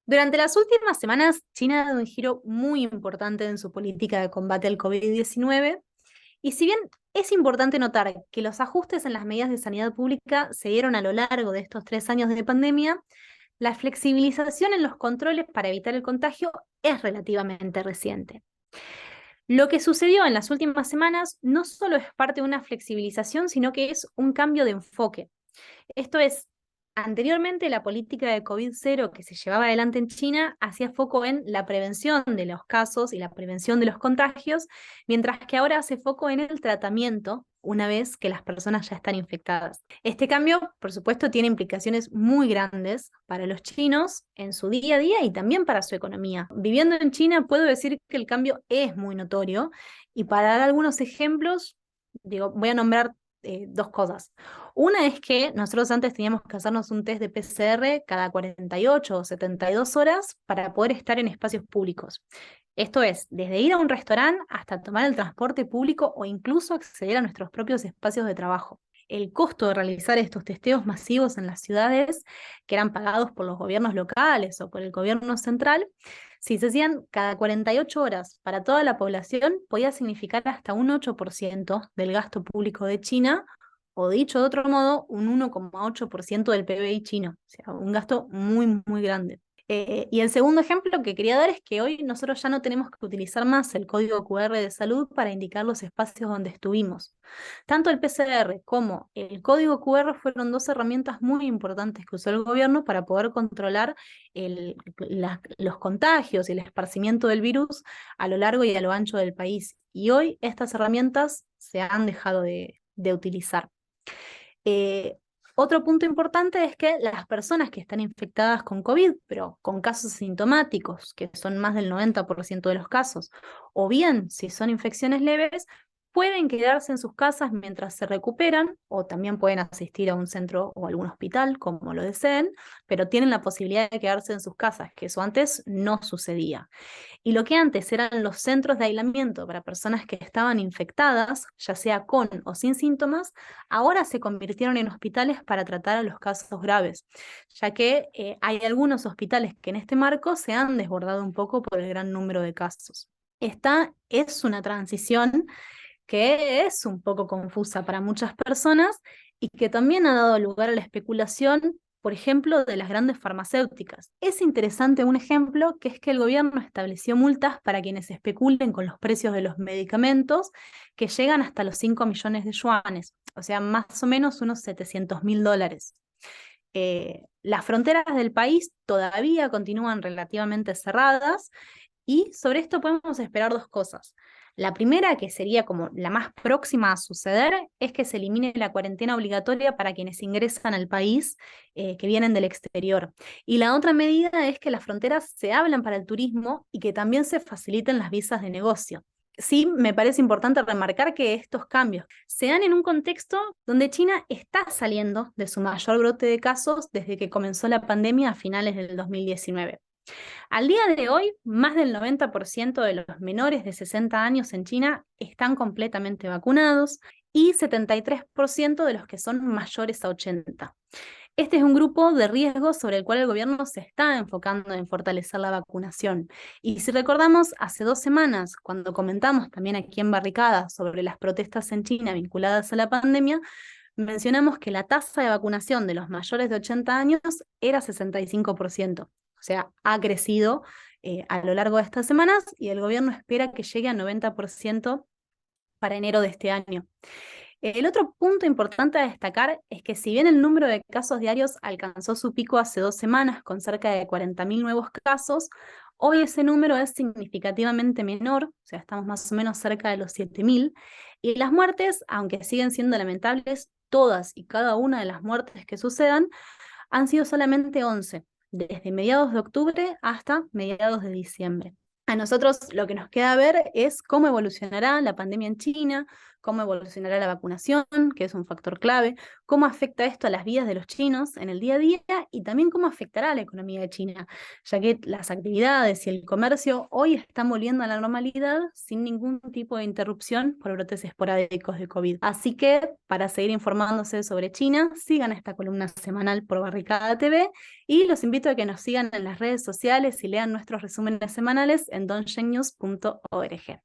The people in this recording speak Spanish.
Durante las últimas semanas, China ha dado un giro muy importante en su política de combate al COVID-19, y si bien es importante notar que los ajustes en las medidas de sanidad pública se dieron a lo largo de estos 3 años de pandemia, la flexibilización en los controles para evitar el contagio es relativamente reciente. Lo que sucedió en las últimas semanas no solo es parte de una flexibilización, sino que es un cambio de enfoque. Esto es, anteriormente la política de COVID-0 que se llevaba adelante en China hacía foco en la prevención de los casos y la prevención de los contagios, mientras que ahora hace foco en el tratamiento una vez que las personas ya están infectadas. Este cambio, por supuesto, tiene implicaciones muy grandes para los chinos en su día a día y también para su economía. Viviendo en China, puedo decir que el cambio es muy notorio, y para dar algunos ejemplos, voy a nombrar dos cosas. Una es que nosotros antes teníamos que hacernos un test de PCR cada 48 o 72 horas para poder estar en espacios públicos. Esto es, desde ir a un restaurante hasta tomar el transporte público o incluso acceder a nuestros propios espacios de trabajo. El costo de realizar estos testeos masivos en las ciudades, que eran pagados por los gobiernos locales o por el gobierno central, si se hacían cada 48 horas para toda la población, podía significar hasta un 8% del gasto público de China, o dicho de otro modo, un 1,8% del PBI chino. O sea, un gasto muy, muy grande. Y el segundo ejemplo que quería dar es que hoy nosotros ya no tenemos que utilizar más el código QR de salud para indicar los espacios donde estuvimos. Tanto el PCR como el código QR fueron dos herramientas muy importantes que usó el gobierno para poder controlar los contagios y el esparcimiento del virus a lo largo y a lo ancho del país. Y hoy estas herramientas se han dejado de utilizar. Eh, Otro punto importante es que las personas que están infectadas con COVID, pero con casos asintomáticos, que son más del 90% de los casos, o bien si son infecciones leves, pueden quedarse en sus casas mientras se recuperan, o también pueden asistir a un centro o algún hospital, como lo deseen, pero tienen la posibilidad de quedarse en sus casas, que eso antes no sucedía. Y lo que antes eran los centros de aislamiento para personas que estaban infectadas, ya sea con o sin síntomas, ahora se convirtieron en hospitales para tratar a los casos graves, ya que hay algunos hospitales que en este marco se han desbordado un poco por el gran número de casos. Esta es una transición que es un poco confusa para muchas personas y que también ha dado lugar a la especulación, por ejemplo, de las grandes farmacéuticas. Es interesante un ejemplo, que es que el gobierno estableció multas para quienes especulen con los precios de los medicamentos, que llegan hasta los 5 millones de yuanes, o sea, más o menos unos $700.000. Las fronteras del país todavía continúan relativamente cerradas, y sobre esto podemos esperar dos cosas. La primera, que sería como la más próxima a suceder, es que se elimine la cuarentena obligatoria para quienes ingresan al país, que vienen del exterior. Y la otra medida es que las fronteras se abran para el turismo y que también se faciliten las visas de negocio. Sí, me parece importante remarcar que estos cambios se dan en un contexto donde China está saliendo de su mayor brote de casos desde que comenzó la pandemia a finales del 2019. Al día de hoy, más del 90% de los menores de 60 años en China están completamente vacunados, y 73% de los que son mayores a 80. Este es un grupo de riesgo sobre el cual el gobierno se está enfocando en fortalecer la vacunación. Y si recordamos, hace 2 semanas, cuando comentamos también aquí en Barricada sobre las protestas en China vinculadas a la pandemia, mencionamos que la tasa de vacunación de los mayores de 80 años era 65%. O sea, ha crecido a lo largo de estas semanas, y el gobierno espera que llegue a 90% para enero de este año. El otro punto importante a destacar es que si bien el número de casos diarios alcanzó su pico hace 2 semanas con cerca de 40.000 nuevos casos, hoy ese número es significativamente menor, o sea, estamos más o menos cerca de los 7.000, y las muertes, aunque siguen siendo lamentables, todas y cada una de las muertes que sucedan, han sido solamente 11, desde mediados de octubre hasta mediados de diciembre. A nosotros lo que nos queda ver es cómo evolucionará la pandemia en China, cómo evolucionará la vacunación, que es un factor clave, cómo afecta esto a las vidas de los chinos en el día a día y también cómo afectará a la economía de China, ya que las actividades y el comercio hoy están volviendo a la normalidad sin ningún tipo de interrupción por brotes esporádicos de COVID. Así que, para seguir informándose sobre China, sigan esta columna semanal por Barricada TV y los invito a que nos sigan en las redes sociales y lean nuestros resúmenes semanales en dongshengnews.org.